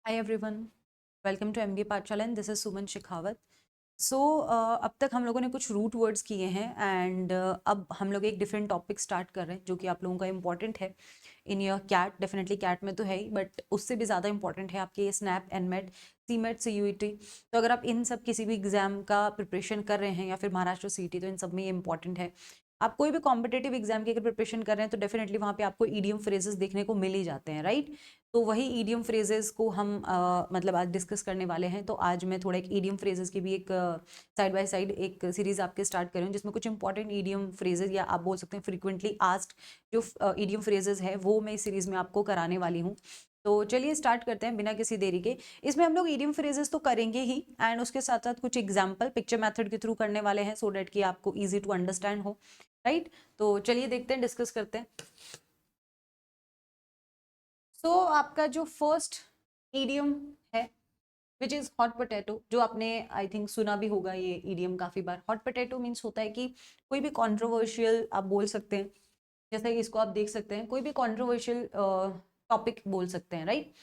Hi everyone, welcome to MB Pathshala and this is Suman Shekhawat. So अब तक हम लोगों ने कुछ रूट वर्ड्स किए हैं एंड अब हम लोग एक डिफरेंट टॉपिक स्टार्ट कर रहे हैं जो कि आप लोगों का इंपॉर्टेंट है in your CAT. Definitely CAT में तो है ही, बट उससे भी ज़्यादा इंपॉर्टेंट है आपके ये स्नैप, एनमेट, सीमेट, सीयूईटी। तो अगर आप इन सब किसी भी एग्जाम का प्रिपरेशन कर रहे हैं या फिर महाराष्ट्र सीटी, तो इन सब में ये इंपॉर्टेंट है। आप कोई भी कॉम्पिटेटिव एग्जाम की अगर प्रिपरेशन कर रहे हैं तो डेफिनेटली वहाँ पे आपको ईडियम फ्रेजेस देखने को मिल ही जाते हैं, राइट। तो वही ईडियम फ्रेजेस को हम मतलब आज डिस्कस करने वाले हैं। तो आज मैं थोड़ा एक ईडियम फ्रेजेस की भी एक साइड बाय साइड एक सीरीज आपके स्टार्ट करूँ जिसमें कुछ इंपॉर्टेंट ईडियम फ्रेजेस या आप बोल सकते हैं फ्रीक्वेंटली आस्क्ड जो ईडियम फ्रेजेस है वो मैं इस सीरीज में आपको कराने वाली हूँ। तो चलिए स्टार्ट करते हैं बिना किसी देरी के। इसमें हम लोग ईडियम फ्रेजेस तो करेंगे ही एंड उसके साथ साथ कुछ एग्जाम्पल पिक्चर मेथड के थ्रू करने वाले हैं सो डैट कि आपको ईजी टू अंडरस्टैंड हो, राइट। तो चलिए देखते हैं, डिस्कस करते हैं। सो आपका जो फर्स्ट ईडियम है विच इज हॉट पोटैटो, जो आपने आई थिंक सुना भी होगा ये ईडियम काफी बार। हॉट पोटैटो मीन्स होता है कि कोई भी कंट्रोवर्शियल आप बोल सकते हैं, जैसे कि इसको आप देख सकते हैं, कोई भी कंट्रोवर्शियल टॉपिक बोल सकते हैं, राइट।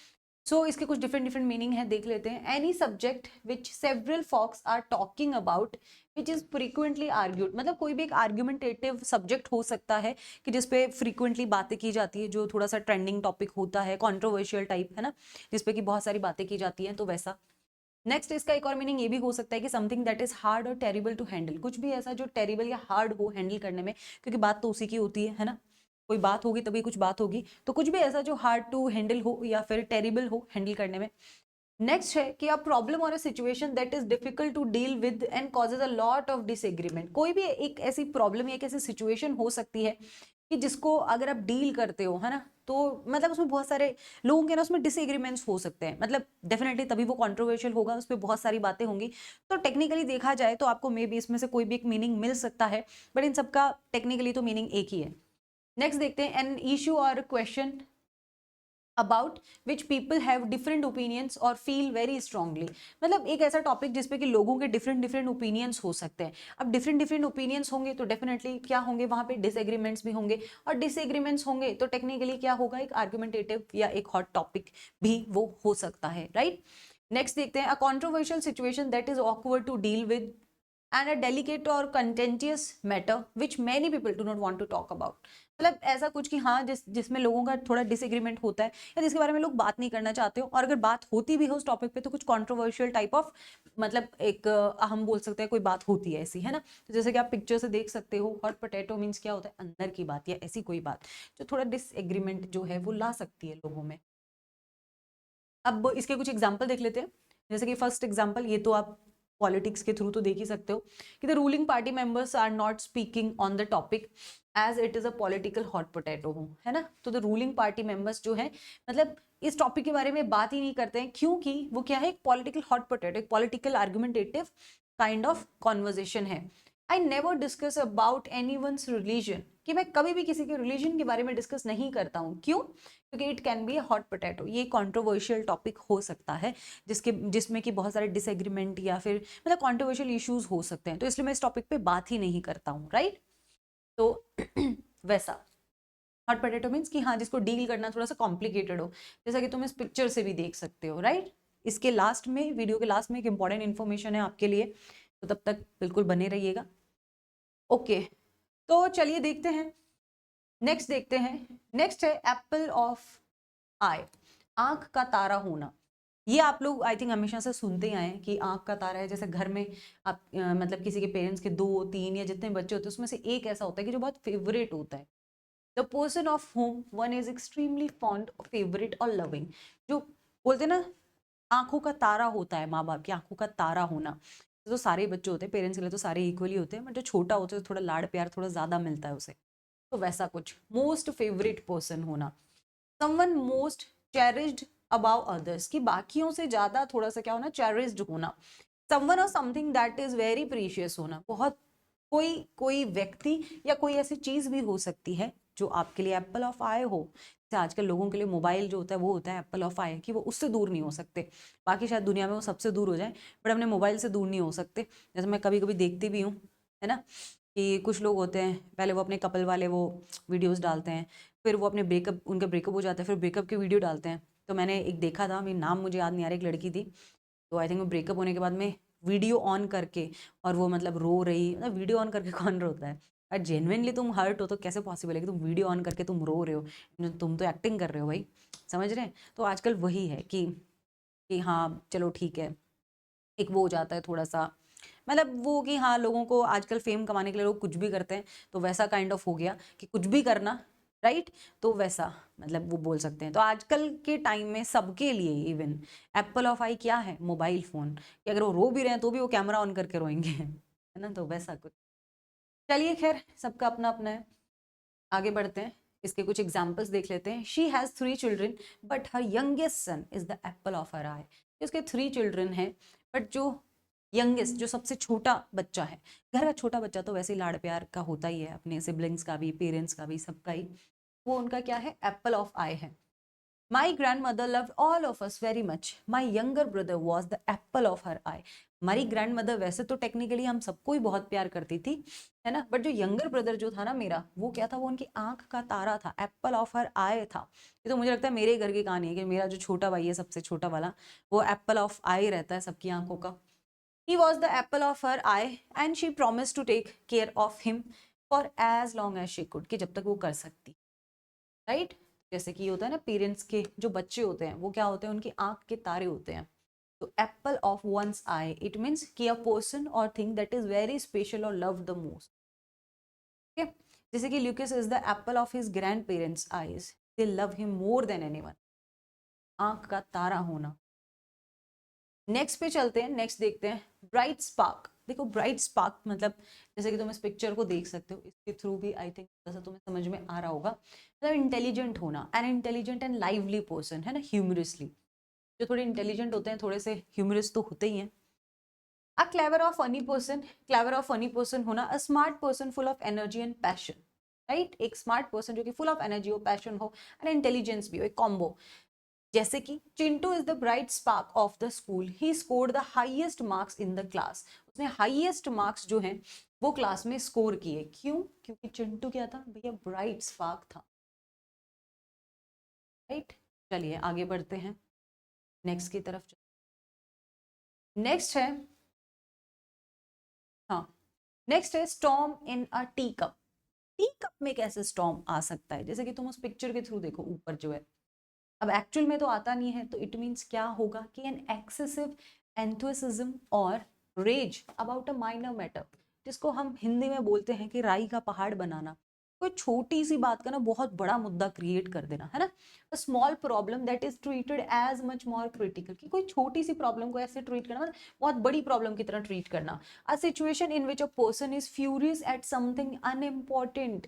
सो इसके कुछ डिफरेंट डिफरेंट मीनिंग है, देख लेते हैं। Any subject which several folks are talking about which is frequently argued, मतलब कोई भी एक आर्ग्यूमेंटेटिव सब्जेक्ट हो सकता है कि जिसपे फ्रीक्वेंटली बातें की जाती है, जो थोड़ा सा ट्रेंडिंग टॉपिक होता है, कॉन्ट्रोवर्शियल टाइप, है ना, जिसपे कि बहुत सारी बातें की जाती हैं, तो वैसा। नेक्स्ट इसका एक और मीनिंग ये भी हो सकता है कि समथिंग दैट इज हार्ड और टेरिबल टू हैंडल, कुछ भी ऐसा जो टेरिबल या हार्ड हो हैंडल करने में, क्योंकि बात तो उसी की होती है ना। कोई बात होगी तभी कुछ बात होगी, तो कुछ भी ऐसा जो हार्ड टू हैंडल हो या फिर टेरिबल हो हैंडल करने में। नेक्स्ट है कि अ प्रॉब्लम और a situation that is difficult to deal with and causes a lot of disagreement, कोई भी एक ऐसी प्रॉब्लम या एक ऐसी सिचुएशन हो सकती है कि जिसको अगर आप डील करते हो, है ना, तो मतलब उसमें बहुत सारे लोगों के ना उसमें डिसएग्रीमेंट्स हो सकते हैं, मतलब डेफिनेटली तभी वो कंट्रोवर्शियल होगा, उस पर बहुत सारी बातें होंगी। तो टेक्निकली देखा जाए तो आपको मे बी इसमें से कोई भी एक मीनिंग मिल सकता है, बट इन सबका टेक्निकली तो मीनिंग एक ही है। नेक्स्ट देखते हैं, एन इशू और question about which people have different opinions और फील वेरी स्ट्रांगली, मतलब एक ऐसा टॉपिक जिसपे कि लोगों के डिफरेंट डिफरेंट ओपिनियंस हो सकते हैं। अब डिफरेंट डिफरेंट ओपिनियंस होंगे तो डेफिनेटली क्या होंगे, वहां पे डिसएग्रीमेंट्स भी होंगे, और डिसएग्रीमेंट्स होंगे तो टेक्निकली क्या होगा, एक आर्गुमेंटेटिव या एक हॉट टॉपिक भी वो हो सकता है, राइट। नेक्स्ट देखते हैं, a controversial situation that is awkward to deal with and a delicate और contentious matter which many people do not want to talk about, मतलब ऐसा कुछ कि हाँ जिसमें लोगों का थोड़ा डिसएग्रीमेंट होता है या जिसके बारे में लोग बात नहीं करना चाहते हो, और अगर बात होती भी हो उस टॉपिक पे तो कुछ कंट्रोवर्शियल टाइप ऑफ, मतलब एक हम बोल सकते हैं कोई बात होती है ऐसी, है ना। तो जैसे कि आप पिक्चर से देख सकते हो, हॉट पोटैटो मीन्स क्या होता है, अंदर की बात या ऐसी कोई बात जो थोड़ा डिसएग्रीमेंट जो है वो ला सकती है लोगों में। अब इसके कुछ एग्जाम्पल देख लेते हैं। जैसे कि फर्स्ट एग्जाम्पल, ये तो आप पॉलिटिक्स के थ्रू तो देख ही सकते हो कि the ruling party members are not speaking on the topic as it is a political hot potato हो, है ना। तो द रूलिंग पार्टी मेंबर्स जो है, मतलब इस टॉपिक के बारे में बात ही नहीं करते हैं, क्योंकि वो क्या है, एक पॉलिटिकल हॉट पोटैटो, एक political argumentative kind of conversation है। I never discuss about anyone's religion, कि मैं कभी भी किसी के रिलीजन के बारे में डिस्कस नहीं करता हूँ, क्यों, क्योंकि it can be hot potato, ये कंट्रोवर्शियल टॉपिक हो सकता है जिसमें कि बहुत सारे डिसएग्रीमेंट या फिर मतलब कंट्रोवर्शियल इश्यूज हो सकते हैं, तो इसलिए मैं इस टॉपिक पे बात ही नहीं करता हूँ, राइट। तो वैसा हॉट पोटैटो मीन्स कि हाँ जिसको डील करना थोड़ा सा कॉम्प्लिकेटेड हो, जैसा कि तुम इस पिक्चर से भी देख सकते हो, राइट। इसके लास्ट में, वीडियो के लास्ट में एक इंपॉर्टेंट इन्फॉर्मेशन है आपके लिए, तो तब तक बिल्कुल बने रहिएगा। ओके, तो चलिए देखते हैं, नेक्स्ट देखते हैं। नेक्स्ट है एप्पल ऑफ आई, आंख का तारा होना। ये आप लोग आई थिंक हमेशा से सुनते आए हैं कि आंख का तारा है, जैसे घर में आप मतलब किसी के पेरेंट्स के 2 3 या जितने बच्चे होते हैं उसमें से एक ऐसा होता है कि जो बहुत फेवरेट होता है, the person of home one is extremely fond, favourite और लविंग, जो बोलते हैं ना आंखों का तारा होता है, माँ बाप की आंखों का तारा होना। तो सारे बच्चे होते हैं, पेरेंट्स के लिए तो सारे इक्वली होते हैं, बट जो छोटा होता है तो थोड़ा लाड़ प्यार थोड़ा ज्यादा मिलता है उसे, तो वैसा कुछ मोस्ट फेवरेट पर्सन होना। Someone most cherished about others, कि बाकियों से ज्यादा थोड़ा सा क्या होना, चेरिश्ड होना। समवन और something that is very precious होना, बहुत कोई कोई व्यक्ति या कोई ऐसी चीज भी हो सकती है जो आपके लिए एप्पल ऑफ आई हो। जैसे आजकल लोगों के लिए मोबाइल जो होता है वो होता है एप्पल ऑफ आई, कि वो उससे दूर नहीं हो सकते। बाकी शायद दुनिया में वो सबसे दूर हो जाए, बट अपने मोबाइल से दूर नहीं हो सकते। जैसे मैं कभी कभी देखती भी हूँ, है ना, कि कुछ लोग होते हैं पहले वो अपने कपल वाले वो वीडियोस डालते हैं, फिर वो अपने ब्रेकअप, उनका ब्रेकअप हो जाता है फिर ब्रेकअप के वीडियो डालते हैं, तो मैंने एक देखा था, मेरा नाम मुझे याद नहीं आ रहा, एक लड़की थी, तो आई थिंक वो ब्रेकअप होने के बाद में वीडियो ऑन करके और वो मतलब रो रही, मतलब वीडियो ऑन करके कौन रोता है, और जेन्युइनली तुम हर्ट हो तो कैसे पॉसिबल है कि तुम वीडियो ऑन करके तुम रो रहे हो, तुम तो एक्टिंग कर रहे हो भाई, समझ रहे हैं। तो आजकल वही है कि हाँ चलो ठीक है, एक वो हो जाता है थोड़ा सा, मतलब वो कि हाँ लोगों को आजकल फेम कमाने के लिए लोग कुछ भी करते हैं, तो वैसा काइंड ऑफ हो गया कि कुछ भी करना, राइट। तो वैसा मतलब वो बोल सकते हैं। तो आजकल के टाइम में सबके लिए इवन एप्पल ऑफ आई क्या है, मोबाइल फोन, कि अगर वो रो भी रहे हैं तो भी वो कैमरा ऑन करके रोएंगे, है ना, तो वैसा कुछ। चलिए खैर, सबका अपना अपना है, आगे बढ़ते हैं, इसके कुछ एग्जाम्पल्स देख लेते हैं। She has 3 children but her youngest son is the apple of her eye. उसके 3 चिल्ड्रन हैं, बट जो यंगेस्ट, जो सबसे छोटा बच्चा है, घर का छोटा बच्चा तो वैसे ही लाड़ प्यार का होता ही है, अपने सिबलिंग्स का भी, पेरेंट्स का भी, सबका ही, वो उनका क्या है, एप्पल ऑफ आई है। My grandmother loved all of us very much. My younger brother was the apple of her eye. हमारी ग्रैंड मदर वैसे तो टेक्निकली हम सबको ही बहुत प्यार करती थी, है ना, बट जो यंगर ब्रदर जो था ना मेरा, वो क्या था, वो उनकी आंख का तारा था, एप्पल ऑफ हर आई था। ये तो मुझे लगता है मेरे घर की कहानी है कि मेरा जो छोटा भाई है, सबसे छोटा वाला, वो एप्पल ऑफ आई रहता है सबकी आंखों का। He was the apple of her eye and she promised to take care of him for as long as she could, कि जब तक वो कर सकती, राइट। जैसे कि होता है ना, पेरेंट्स के जो बच्चे होते हैं वो क्या होते हैं, उनकी आंख के तारे होते हैं। तो apple of one's eye, it means कि अ पर्सन और thing that is very special और लव द मोस्ट। ठीक है, जैसे कि Lucas is the apple of his grandparents eyes, they love him more than anyone, आंख का तारा होना। नेक्स्ट पे चलते हैं, नेक्स्ट देखते हैं, ब्राइट स्पार्क। देखो ब्राइट स्पार्क मतलब, जैसे कि तुम इस पिक्चर को देख सकते हो, इसके थ्रू भी आई थिंक जैसा तुम्हें समझ में आ रहा होगा, मतलब इंटेलिजेंट होना, an intelligent and lively person, है ना, ह्यूमरसली, जो थोड़े इंटेलिजेंट होते हैं थोड़े से ह्यूमरस तो होते ही हैं। अ क्लेवर और फनी पर्सन, क्लेवर और फनी पर्सन होना, a smart person full of energy and passion, right, एक स्मार्ट पर्सन जो कि फुल ऑफ एनर्जी हो, पैशन हो, एंड इंटेलिजेंस भी हो, एक कॉम्बो। जैसे कि Chintu is the bright spark of the school, he scored the highest marks in the class, उसने हाईएस्ट मार्क्स जो हैं वो क्लास में स्कोर किए, क्यों, क्योंकि चिंटू क्या था भैया, ब्राइट स्पार्क था, राइट। चलिए आगे बढ़ते हैं, नेक्स्ट की तरफ। नेक्स्ट है, हाँ, नेक्स्ट है स्टॉर्म इन अ टी कप। टी कप में कैसे स्टॉर्म आ सकता है, जैसे कि तुम उस पिक्चर के थ्रू देखो ऊपर जो है, अब एक्चुअल में तो आता नहीं है, तो इट मीन्स क्या होगा कि एन एक्सेसिव एंथुसिज्म और rage about a minor matter, जिसको हम हिंदी में बोलते हैं कि राई का पहाड़ बनाना, कोई छोटी सी बात का ना बहुत बड़ा मुद्दा क्रिएट कर देना, है ना, small problem that is treated as much more critical, कि कोई छोटी सी प्रॉब्लम को ऐसे ट्रीट करना, मतलब बहुत बड़ी प्रॉब्लम की तरह ट्रीट करना। A situation in which a person is furious at something unimportant,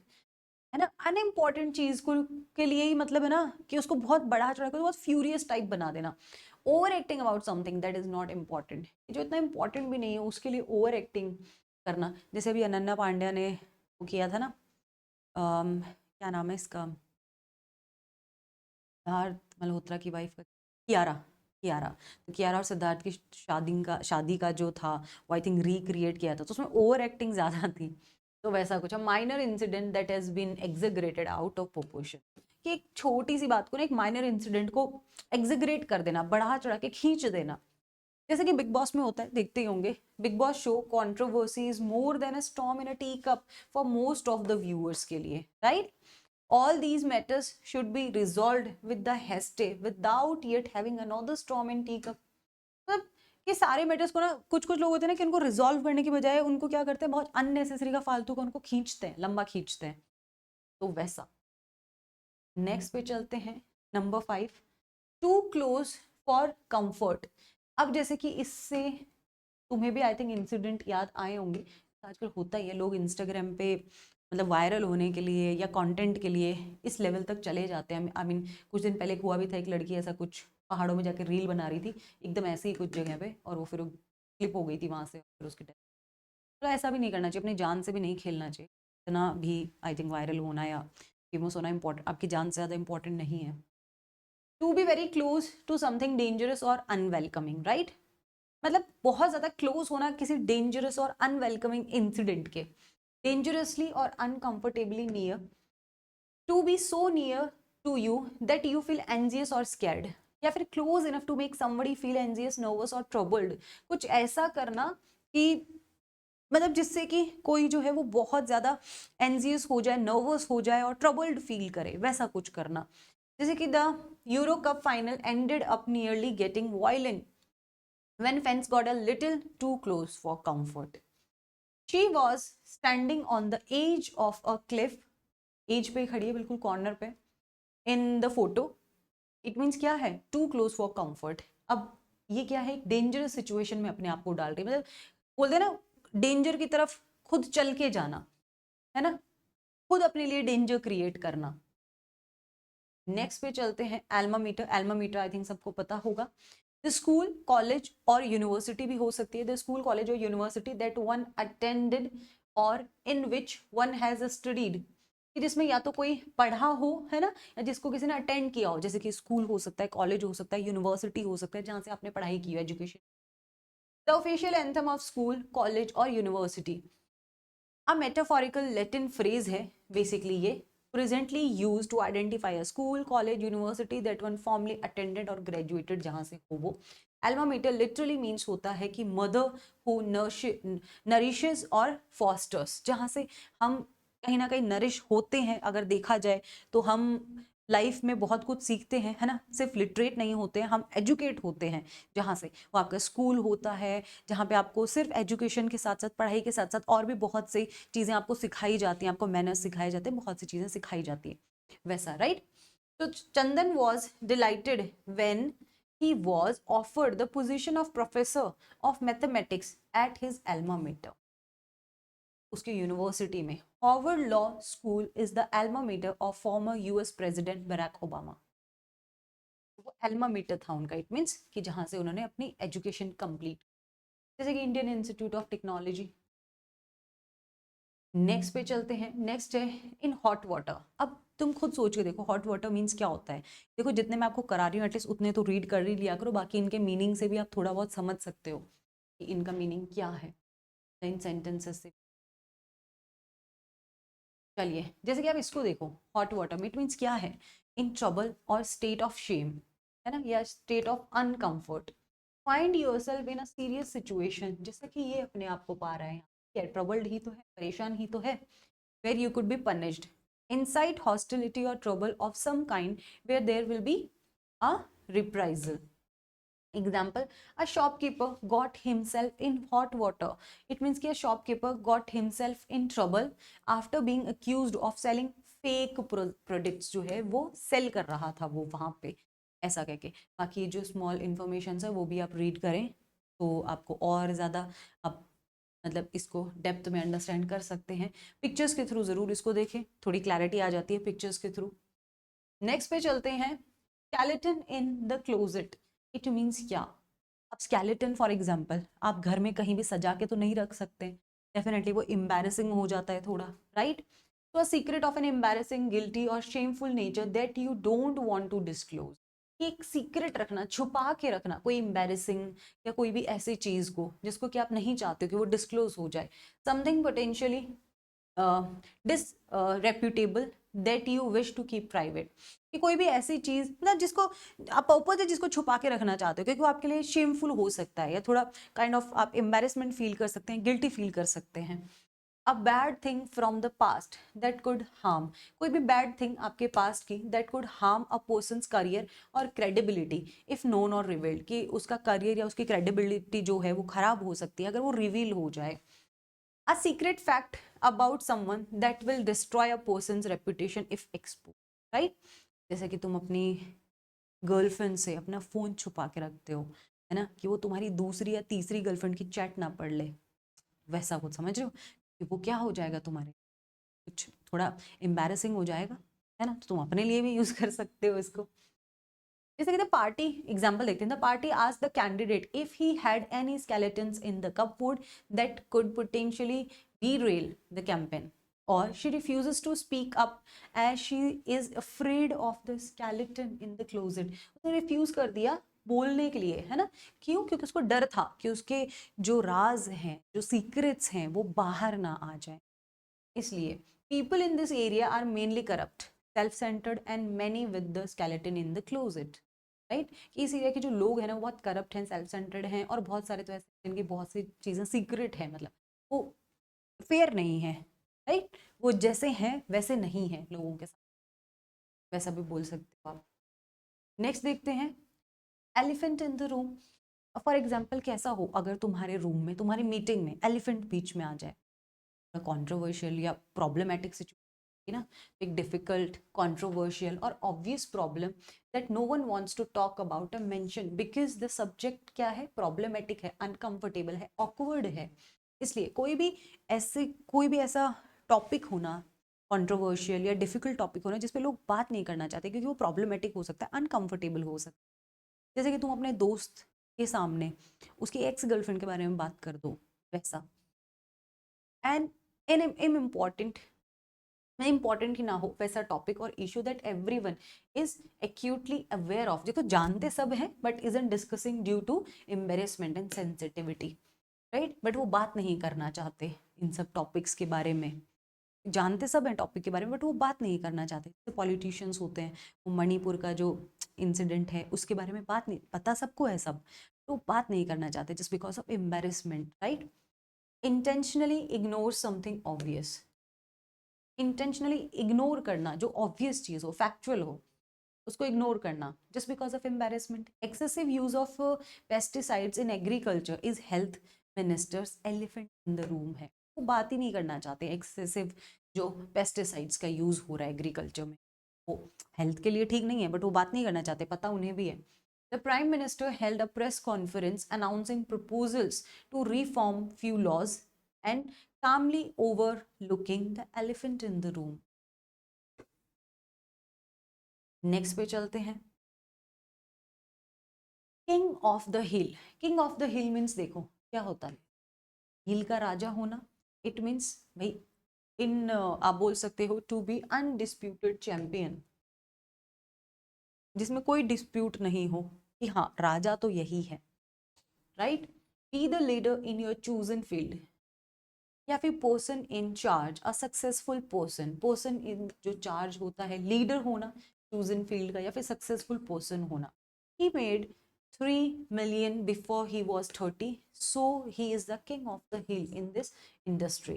है ना, अनइम्पॉर्टेंट चीज को के लिए ही, मतलब है ना, कि उसको बहुत बढ़ा चढ़ा कर बहुत फ्यूरियस टाइप बना देना, over acting about something that is not important, जो इतना इंपॉर्टेंट भी नहीं है उसके लिए ओवर एक्टिंग करना। जैसे अभी अनन्या पांड्या ने वो किया था ना, क्या नाम है इसका, सिद्धार्थ मल्होत्रा की वाइफ का, कियारा, कियारा, तो कियारा और सिद्धार्थ की शादी का जो था वो आई थिंक रिक्रिएट किया था, तो उसमें ओवर एक्टिंग ज्यादा थी। तो वैसा कुछ, minor incident that has been exaggerated out of proportion, कि एक छोटी सी बात को ना, एक माइनर इंसिडेंट को एग्जेगरेट कर देना, बढ़ा चढ़ा के खींच देना, जैसे कि बिग बॉस में होता है, देखते ही होंगे, big boss show controversy is more than a storm in a tea cup for most of the viewers के लिए, right. All these matters should be resolved with the haste without yet having another storm in teacup. मतलब कि सारे matters को ना, कुछ कुछ लोग होते हैं ना कि उनको रिजॉल्व करने की बजाय उनको क्या करते हैं, बहुत अननेसेसरी का फालतू का उनको खींचते हैं, लंबा खींचते हैं, तो वैसा। नेक्स्ट पे चलते हैं, number 5, too close for comfort. अब जैसे कि इससे तुम्हें भी आई थिंक इंसिडेंट याद आए होंगे, आजकल होता ही है, लोग इंस्टाग्राम पे मतलब वायरल होने के लिए या कंटेंट के लिए इस लेवल तक चले जाते हैं। आई मीन कुछ दिन पहले हुआ भी था, एक लड़की ऐसा कुछ पहाड़ों में जाकर रील बना रही थी एकदम ऐसे ही कुछ जगह पे, और वो फिर क्लिप हो गई थी वहां से, फिर उसकी डेथ। तो ऐसा भी नहीं करना चाहिए, अपनी जान से भी नहीं खेलना चाहिए, इतना भी आई थिंक वायरल होना या फेमस होना इंपॉर्टेंट, आपकी जान से ज़्यादा इंपॉर्टेंट नहीं है। To be very close to something dangerous और अनवेलकमिंग, राइट, मतलब बहुत ज्यादा क्लोज होना किसी डेंजरस और अनवेलकमिंग इंसिडेंट के, डेंजरसली और uncomfortably near, to be so near to you that you feel anxious और स्कैर्ड, या फिर close enough to make somebody feel anxious, nervous और ट्रबल्ड। कुछ ऐसा करना कि मतलब जिससे कि कोई जो है वो बहुत ज्यादा एंजियस हो जाए, नर्वस हो जाए और ट्रबल्ड फील करे, वैसा कुछ करना। जैसे कि the euro cup final ended up nearly getting violent when fans got a little too close for comfort. She was standing on the edge of a cliff. Edge पे खड़ी है, बिल्कुल कॉर्नर पे, in the photo. It means क्या है, to close for comfort. अब ये क्या है, एक डेंजरस सिचुएशन में अपने आप को डाल रही है, मतलब बोलते हैं ना डेंजर की तरफ खुद चल के जाना, है ना, खुद अपने लिए डेंजर क्रिएट करना। नेक्स्ट पे चलते हैं, alma mater. Alma mater I think सबको पता होगा, द स्कूल, कॉलेज और यूनिवर्सिटी भी हो सकती है। द स्कूल, कॉलेज और यूनिवर्सिटी दैट वन अटेंडेड और in which one has studied, कि जिसमें या तो कोई पढ़ा हो, है ना, या जिसको किसी ने अटेंड किया हो। जैसे कि स्कूल हो सकता है, कॉलेज हो सकता है, यूनिवर्सिटी हो सकता है, जहाँ से आपने पढ़ाई की हो, education. The official anthem of school, college और university a metaphorical Latin phrase है बेसिकली ये, presently use to identify a school, college, university that one formally attended और ग्रेजुएटेड, जहां से हो वो। एल्मा मेटर लिटरली मीन्स होता है कि मदर हु नरिशेस और फॉस्टर्स, जहां से हम कहीं ना कहीं नरिश होते हैं। अगर देखा जाए तो हम लाइफ में बहुत कुछ सीखते हैं, है ना, सिर्फ लिटरेट नहीं होते हैं, हम एजुकेट होते हैं। जहाँ से वो आपका स्कूल होता है, जहाँ पे आपको सिर्फ एजुकेशन के साथ साथ, पढ़ाई के साथ साथ और भी बहुत सी चीज़ें आपको सिखाई जाती हैं, आपको मैनर्स सिखाए जाते हैं, बहुत सी चीज़ें सिखाई जाती है, वैसा, राइट। तो Chandan was delighted when he was offered the position of professor of mathematics at his alma mater, उसकी यूनिवर्सिटी में। Harvard law school is the alma mater of former US president Barack Obama. वो alma mater था उनका, it means कि जहां से उन्होंने अपनी एजुकेशन कंप्लीट। जैसे कि Indian institute of technology. Next पे चलते हैं, नेक्स्ट है इन हॉट वाटर। अब तुम खुद सोच के देखो हॉट वाटर मीन्स क्या होता है। देखो जितने मैं आपको करा रही हूँ एटलीस्ट उतने तो रीड कर ही लिया करो, बाकी इनके मीनिंग से भी आप थोड़ा बहुत समझ सकते हो कि इनका मीनिंग क्या है इन सेंटेंसेस से। चलिए जैसे कि आप इसको देखो, हॉट वाटर इट मीन्स क्या है, इन ट्रबल और स्टेट ऑफ शेम, है ना, या state of uncomfort. Find yourself in a serious situation, जैसे कि ये अपने आप को पा रहा है, क्या ट्रबल्ड ही तो है, परेशान ही तो है, where you could be punished, incite hostility और trouble of some kind where there will be a reprisal. Example, a shopkeeper got himself in hot water. It means कि a shopkeeper got himself in trouble after being accused of selling fake products, जो है वो cell कर रहा था वो वहाँ पे, ऐसा कह के। बाकी जो स्मॉल इन्फॉर्मेशन है वो भी आप रीड करें तो आपको और ज़्यादा आप मतलब इसको डेप्थ में अंडरस्टैंड कर सकते हैं। पिक्चर्स के थ्रू ज़रूर इसको देखें, थोड़ी क्लैरिटी आ जाती है पिक्चर्स के थ्रू। नेक्स्ट पे चलते हैं, skeleton in the closet. It means क्या, अब स्केलेटन फॉर एग्जाम्पल आप घर में कहीं भी सजा के तो नहीं रख सकते, डेफिनेटली वो एम्बैरेसिंग हो जाता है थोड़ा, राइट। तो a secret of an embarrassing, guilty और shameful nature that you don't want to disclose. एक सीक्रेट रखना, छुपा के रखना कोई एम्बैरेसिंग या कोई भी ऐसी चीज को जिसको कि आप नहीं चाहते कि वो डिस्क्लोज हो जाए, something potentially disreputable that you wish to keep private, कि कोई भी ऐसी चीज मतलब जिसको आप पर्पज है जिसको छुपा के रखना चाहते हो, क्योंकि वो आपके लिए शेमफुल हो सकता है या थोड़ा काइंड ऑफ आप एम्बेरसमेंट फील कर सकते हैं, गिल्टी फील कर सकते हैं। A bad thing from the past that could harm, कोई भी बैड थिंग आपके पास्ट की that could harm a persons career और क्रेडिबिलिटी इफ नोन और रिवील्ड, कि उसका करियर या उसकी क्रेडिबिलिटी जो है वो खराब हो सकती है अगर वो रिवील हो जाए। A secret fact about someone that will destroy a person's reputation if exposed, right? जैसे कि तुम अपनी गर्लफ्रेंड से अपना फोन छुपा के रखते हो, है ना, कि वो तुम्हारी दूसरी या तीसरी गर्लफ्रेंड की चैट ना पढ़ ले, वैसा कुछ समझ रहे हो, कि वो क्या हो जाएगा तुम्हारे, कुछ थोड़ा एम्बैरेसिंग हो जाएगा, है ना, तो तुम अपने लिए भी यूज कर सकते हो इसको। जैसे कि द पार्टी एग्जाम्पल देखते हैं, the party asked the candidate if he had any skeletons in the cupboard that could potentially derail the campaign, or she refuses to speak up as she is afraid of the skeleton in the closet। उसने refuse कर दिया बोलने के लिए, है ना, क्यों, क्योंकि उसको डर था कि उसके जो राज हैं, जो सीक्रेट्स हैं वो बाहर ना आ जाए, इसलिए। people in this area are mainly corrupt, self-centered and many with the skeleton in the closet। Right. कि इस एरिया के जो लोग हैं ना वो बहुत करप्ट हैं, सेल्फ सेंटर्ड हैं, और बहुत सारे तो ऐसे जिनकी बहुत सी चीज़ें सीक्रेट है, मतलब वो फेयर नहीं है, राइट। वो जैसे हैं वैसे नहीं है लोगों के साथ, वैसा भी बोल सकते हो आप। नेक्स्ट देखते हैं elephant in the room. For example कैसा हो अगर तुम्हारे रूम में, तुम्हारी मीटिंग में एलिफेंट बीच में आ जाए, कॉन्ट्रोवर्शियल या प्रॉब्लमेटिक सिचुएशन ना, एक डिफिकल्ट, कॉन्ट्रोवर्शियल और obvious problem that no one wants to talk about a mention because the subject क्या है, प्रॉब्लमेटिक है, अनकंफर्टेबल है, ऑकवर्ड है। इसलिए कोई भी ऐसा टॉपिक होना, कंट्रोवर्शियल या डिफिकल्ट टॉपिक होना जिस पे लोग बात नहीं करना चाहते क्योंकि वो प्रॉब्लमेटिक हो सकता है, अनकंफर्टेबल हो सकता है। जैसे कि तुम अपने दोस्त के सामने उसकी एक्स गर्लफ्रेंड के बारे में बात कर दो, वैसा। एंड इन इम्पॉर्टेंट ही ना हो वैसा टॉपिक और issue that everyone is acutely aware of, जो तो जानते सब हैं but isn't discussing due to embarrassment and sensitivity, right. But वो बात नहीं करना चाहते इन सब टॉपिक्स के बारे में, जानते सब हैं टॉपिक के बारे में बट वो बात नहीं करना चाहते। जैसे पॉलिटिशियंस होते हैं, वो मणिपुर का जो इंसिडेंट है उसके बारे में बात नहीं, पता सबको है सब, तो बात नहीं करना चाहते just because of embarrassment, right. Intentionally ignore something obvious, intentionally ignore करना जो ऑब्वियस चीज हो, फैक्चुअल हो, उसको इग्नोर करना just because of embarrassment. Excessive use of pesticides in agriculture is health ministers elephant in the room है। वो बात ही नहीं करना चाहते एक्सेसिव जो पेस्टिसाइड्स का यूज हो रहा है एग्रीकल्चर में, वो हेल्थ के लिए ठीक नहीं है बट वो बात नहीं करना चाहते, पता उन्हें भी है। The Prime Minister held a press conference announcing proposals to reform few laws and calmly overlooking the elephant in the room. Next पे चलते हैं। King of the hill. King of the hill means देखो क्या होता है, हिल का राजा होना। It means भाई इन आप बोल सकते हो टू बी अनडिस्प्यूटेड चैंपियन, जिसमें कोई डिस्प्यूट नहीं हो कि हाँ राजा तो यही है, right. Be the leader in your chosen field, या फिर person in charge, a successful person, person in जो चार्ज होता है, लीडर होना चूजन फील्ड का, या फिर सक्सेसफुल पर्सन होना। He made 3 million before he was 30, so he is the king of the hill in this industry.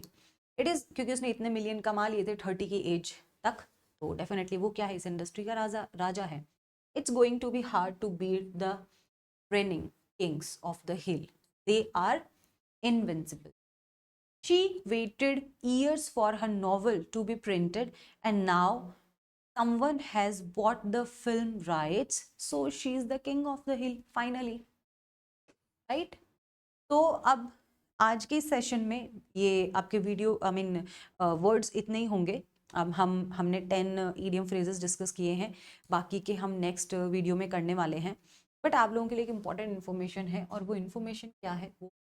It is क्योंकि उसने इतने मिलियन कमा लिए थे 30 की एज तक, तो डेफिनेटली वो क्या है, इस इंडस्ट्री का राजा है। It's going to be hard to beat the reigning kings of the hill. They are invincible. She waited years for her novel to be printed, and now someone has bought the film rights, so she is the king of the hill finally, right? तो अब आज के session में ये आपके video I mean words इतने ही होंगे। अब हमने 10 ईडियम फ्रेजेस डिस्कस किए हैं, बाकी के हम नेक्स्ट वीडियो में करने वाले हैं। बट आप लोगों के लिए एक इम्पॉर्टेंट इन्फॉर्मेशन है, और वो इन्फॉर्मेशन क्या है वो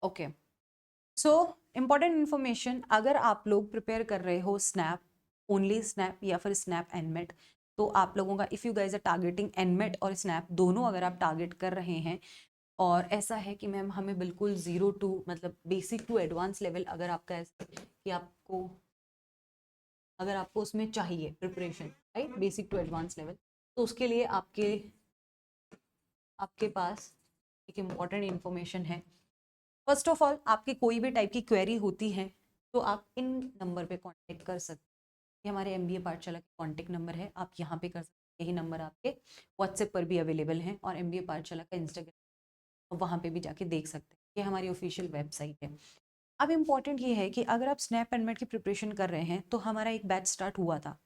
ओके। सो इम्पॉर्टेंट इन्फॉर्मेशन, अगर आप लोग प्रिपेयर कर रहे हो स्नैप, ओनली स्नैप या फिर स्नैप एनमेट, तो आप लोगों का if you guys are targeting NMAT और स्नैप दोनों अगर आप टारगेट कर रहे हैं, और ऐसा है कि मैम हमें बिल्कुल 0 टू मतलब बेसिक टू एडवांस लेवल अगर आपका ऐसा कि अगर आपको उसमें चाहिए preparation, right, basic to advance level, तो उसके लिए आपके आपके पास एक इम्पॉर्टेंट इन्फॉर्मेशन है। फर्स्ट ऑफ ऑल, आपकी कोई भी टाइप की क्वेरी होती है तो आप इन नंबर पे कांटेक्ट कर सकते हैं। ये हमारे MBA पाठशाला का कांटेक्ट नंबर है, आप यहाँ पे कर सकते हैं। यही नंबर आपके व्हाट्सएप पर भी अवेलेबल है, और MBA पाठशाला का इंस्टाग्राम, वहाँ पे भी जाके देख सकते हैं। ये हमारी ऑफिशियल वेबसाइट है। अब इम्पॉर्टेंट ये है कि अगर आप स्नैप एंड की प्रिपरेशन कर रहे हैं तो हमारा एक बैच स्टार्ट हुआ था,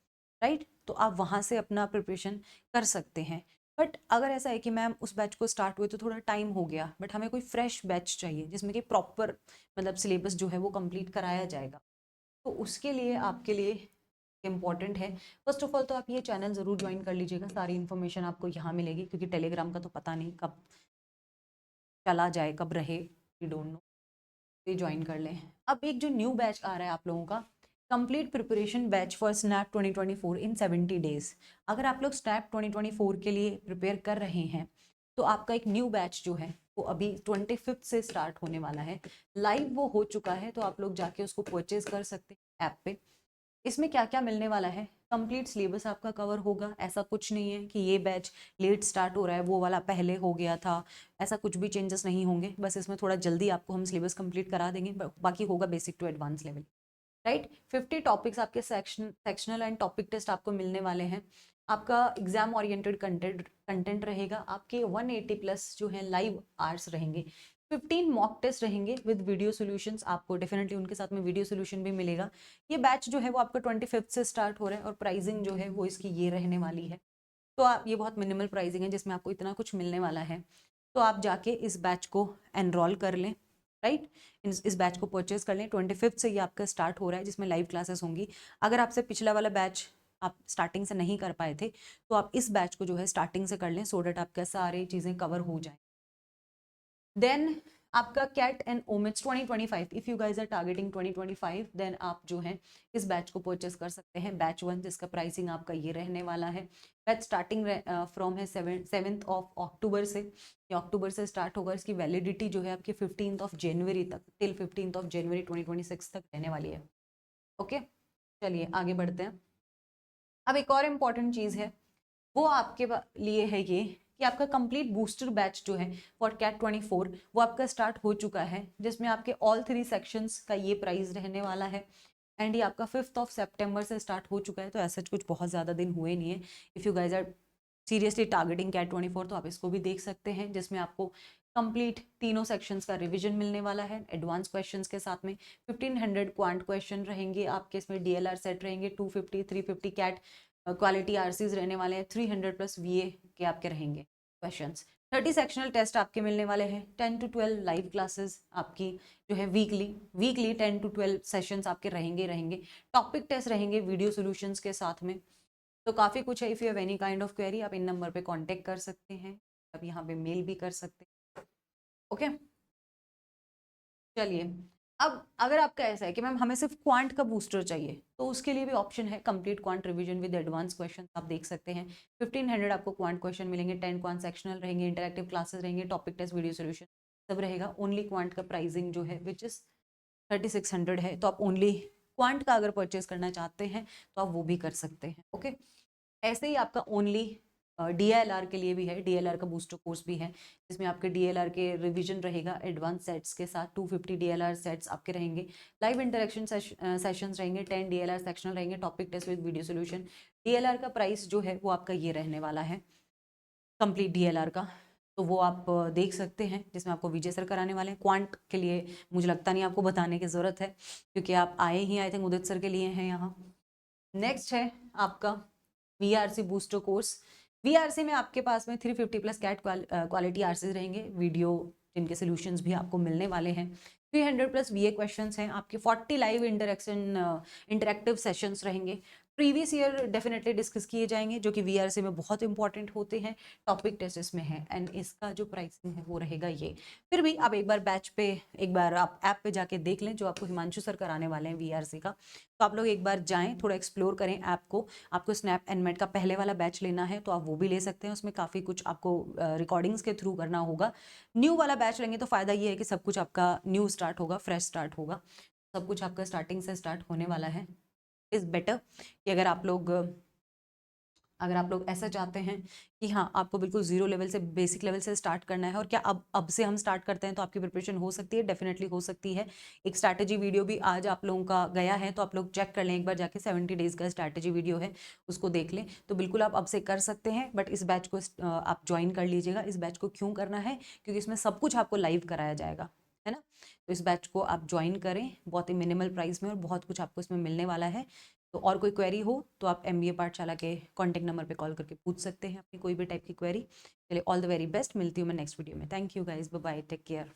राइट, तो आप वहाँ से अपना प्रिपरेशन कर सकते हैं। बट अगर ऐसा है कि मैम उस बैच को स्टार्ट हुए तो थोड़ा टाइम हो गया, बट हमें कोई फ्रेश बैच चाहिए जिसमें कि प्रॉपर मतलब सिलेबस जो है वो कंप्लीट कराया जाएगा, तो उसके लिए आपके लिए इम्पॉर्टेंट है। फर्स्ट ऑफ ऑल तो आप ये चैनल ज़रूर ज्वाइन कर लीजिएगा, सारी इन्फॉर्मेशन आपको यहाँ मिलेगी, क्योंकि टेलीग्राम का तो पता नहीं कब चला जाए कब रहे, वी डोंट नो, ये ज्वाइन कर लें। अब एक जो न्यू बैच आ रहा है आप लोगों का, complete preparation batch for snap 2024 in 70 days. अगर आप लोग स्नैप 2024 के लिए प्रिपेयर कर रहे हैं तो आपका एक न्यू बैच जो है वो अभी 25 से स्टार्ट होने वाला है। लाइव वो हो चुका है, तो आप लोग जाके उसको परचेज कर सकते हैं ऐप पे। इसमें क्या क्या मिलने वाला है, कंप्लीट सिलेबस आपका कवर होगा। ऐसा कुछ नहीं है कि ये बैच लेट स्टार्ट हो रहा है, वो वाला पहले हो गया था, ऐसा कुछ भी चेंजेस नहीं होंगे। बस इसमें थोड़ा जल्दी आपको हम सिलेबस कंप्लीट करा देंगे, बाकी होगा basic to advance level, right. 50 topics आपके सेक्शनल एंड टॉपिक टेस्ट आपको मिलने वाले हैं। आपका एग्जाम ओरिएंटेड कंटेंट रहेगा। आपके 180 प्लस जो है लाइव आवर्स रहेंगे। 15 मॉक टेस्ट रहेंगे विद वीडियो सॉल्यूशंस। आपको डेफिनेटली उनके साथ में वीडियो सॉल्यूशन भी मिलेगा। ये बैच जो है वो आपका 25 से स्टार्ट हो रहा है और प्राइसिंग जो है वो इसकी ये रहने वाली है। तो आप, ये बहुत मिनिमल प्राइसिंग है जिसमें आपको इतना कुछ मिलने वाला है। तो आप जाके इस बैच को एनरोल कर लें, राइट। इस बैच को परचेज कर लें। 25 से ये आपका स्टार्ट हो रहा है, जिसमें लाइव क्लासेस होंगी। अगर आपसे पिछला वाला बैच आप स्टार्टिंग से नहीं कर पाए थे तो आप इस बैच को जो है स्टार्टिंग से कर लें, सो डेट आपका सारी चीज़ें कवर हो जाए। देन आपका CAT and omits 2025, if you guys are targeting 2025, then आप जो है इस बैच को परचेस कर सकते हैं। बैच 1 जिसका प्राइसिंग आपका ये रहने वाला है। बैच स्टार्टिंग फ्रॉम है 7th ऑफ अक्टूबर से। ये अक्टूबर से स्टार्ट होगा। इसकी वैलिडिटी जो है आपकी 15th ऑफ जनवरी तक, टिल 15th ऑफ जनवरी 2026 तक रहने वाली है। ओके, चलिए आगे बढ़ते हैं। अब एक और इम्पॉर्टेंट चीज़ है, वो आपके लिए है ये कि आपका कंप्लीट बूस्टर बैच जो है फॉर कैट 24 वो आपका स्टार्ट हो चुका है, जिसमें आपके ऑल 3 सेक्शंस का ये प्राइस रहने वाला है। एंड ये आपका 5th ऑफ सितंबर से स्टार्ट हो चुका है, तो ऐसा कुछ बहुत ज़्यादा दिन हुए नहीं है। If you guys are seriously targeting CAT 24 तो आप इसको भी देख सकते हैं, जिसमें आपको कंप्लीट तीनों सेक्शंस का रिवीजन मिलने वाला है एडवांस क्वेश्चंस के साथ में। 1500 क्वांट क्वेश्चन रहेंगे आपके, इसमें डीएलआर सेट रहेंगे 250 350 कैट क्वालिटी आरसीज रहने वाले हैं। 300 प्लस वीए के आपके रहेंगे क्वेश्चंस। 30 सेक्शनल टेस्ट आपके मिलने वाले हैं। 10 to 12 लाइव क्लासेस आपकी जो है वीकली 10 to 12 सेशंस आपके रहेंगे। टॉपिक टेस्ट रहेंगे वीडियो सॉल्यूशंस के साथ में। तो काफ़ी कुछ है। If you have any kind of query आप इन नंबर पे कांटेक्ट कर सकते हैं, आप यहाँ पे मेल भी कर सकते हैं। ओके, चलिए। अब अगर आपका ऐसा है कि मैम हमें सिर्फ क्वांट का बूस्टर चाहिए, तो उसके लिए भी ऑप्शन है complete quant revision with advance question. आप देख सकते हैं 1500 आपको क्वांट क्वेश्चन मिलेंगे, 10 क्वांट सेक्शनल रहेंगे, इंटरैक्टिव क्लासेस रहेंगे, टॉपिक टेस्ट वीडियो सॉल्यूशन सब रहेगा। ओनली क्वांट का प्राइसिंग जो है विच इज 3600 है। तो आप ओनली क्वांट का अगर परचेज करना चाहते हैं तो आप वो भी कर सकते हैं। ओके, ऐसे ही आपका ओनली डीएलआर के लिए भी है। डीएलआर का बूस्टर कोर्स भी है, जिसमें आपके डीएलआर के रिवीजन रहेगा एडवांस सेट्स के साथ। 250 डीएलआर सेट्स आपके रहेंगे। लाइव इंटरेक्शन सेशंस रहेंगे। 10 डीएलआर सेक्शनल रहेंगे। Topic test with video solution. DLR का प्राइस जो है वो आपका ये रहने वाला है कंप्लीट डीएलआर का, तो वो आप देख सकते हैं, जिसमें आपको विजय सर कराने वाले हैं। क्वांट के लिए मुझे लगता नहीं आपको बताने की ज़रूरत है, क्योंकि आप आए ही आई थिंक उदित सर के लिए हैं यहाँ। नेक्स्ट है आपका वीआरसी बूस्टर कोर्स। वीआरसी में आपके पास में 350 प्लस कैट क्वालिटी आरसीज रहेंगे, वीडियो जिनके सोल्यूशंस भी आपको मिलने वाले हैं। 300 प्लस वीए क्वेश्चंस हैं आपके। 40 लाइव इंटरेक्टिव सेशंस रहेंगे। प्रीवियस ईयर डेफिनेटली डिस्कस किए जाएंगे, जो कि वीआरसी में बहुत इंपॉर्टेंट होते हैं। टॉपिक टेस्ट इसमें है एंड इसका जो प्राइसिंग है वो रहेगा ये। फिर भी आप एक बार बैच पे, एक बार आप ऐप पे जाके देख लें, जो आपको हिमांशु सर कराने वाले हैं वीआरसी का। तो आप लोग एक बार जाएं, थोड़ा एक्सप्लोर करें ऐप को। आपको स्नैप एंड मेट का पहले वाला बैच लेना है तो आप वो भी ले सकते हैं। उसमें काफ़ी कुछ आपको रिकॉर्डिंग्स के थ्रू करना होगा। न्यू वाला बैच लेंगे तो फ़ायदा ये है कि सब कुछ आपका न्यू स्टार्ट होगा, फ्रेश स्टार्ट होगा। सब कुछ आपका स्टार्टिंग से स्टार्ट होने वाला है। इज़ बेटर कि अगर आप लोग ऐसा चाहते हैं कि हाँ आपको बिल्कुल जीरो लेवल से, बेसिक लेवल से स्टार्ट करना है, और क्या अब से हम स्टार्ट करते हैं तो आपकी प्रिपरेशन हो सकती है, डेफिनेटली हो सकती है। एक स्ट्रैटेजी वीडियो भी आज आप लोगों का गया है, तो आप लोग चेक कर लें एक बार जाके। 70 डेज का स्ट्रैटेजी वीडियो है, उसको देख लें। तो बिल्कुल आप अब से कर सकते हैं, बट इस बैच को आप ज्वाइन कर लीजिएगा। इस बैच को क्यों करना है, क्योंकि इसमें सब कुछ आपको लाइव कराया जाएगा, है ना। तो इस बैच को आप ज्वाइन करें बहुत ही मिनिमल प्राइस में, और बहुत कुछ आपको इसमें मिलने वाला है। तो और कोई क्वेरी हो तो आप MBA पाठशाला के कॉन्टैक्ट नंबर पे कॉल करके पूछ सकते हैं अपनी कोई भी टाइप की क्वेरी। चलिए, ऑल द वेरी बेस्ट। मिलती हूँ मैं नेक्स्ट वीडियो में। Thank you guys, bye bye, take care.